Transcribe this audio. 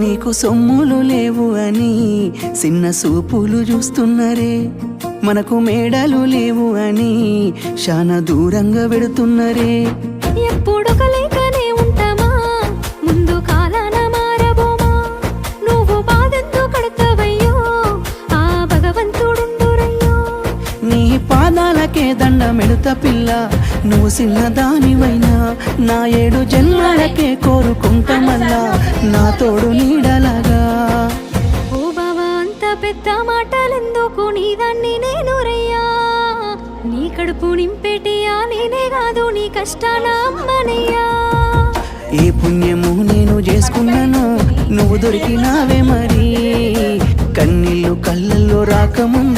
నీకు సొమ్ములు లేవు అని చిన్న సూపులు చూస్తున్నరే, మనకు మేడలు లేవు అని శానా దూరంగా వెడుతున్నరే. ఎప్పుడు కలేకనే ఉంటామా, ముందు కాలాన మారబోమా. నువ్వు బాధంతో కడతావయ్యో, ఆ భగవంతుడుండురయ్యో. నీ పాదాలకే దండమెడుత పిల్ల, నువ్వు చిన్నదానివైనా నా 7 జన్మలకే కోరుకుంటామల్లా, నా తోడు నీడలాగా. ఓ బావా అంత పెద్ద మాటలెందుకు, నీదాన్ని నేను రయ్యా. నీ కడుపు నింపేటియా నేనే కాదు, నీ కష్టాన అమ్మనయ్యా. ఏ పుణ్యము నేను చేసుకున్నాను, నువ్వు దొరికినావే మరి. కన్నీళ్ళు కళ్ళల్లో రాకముందు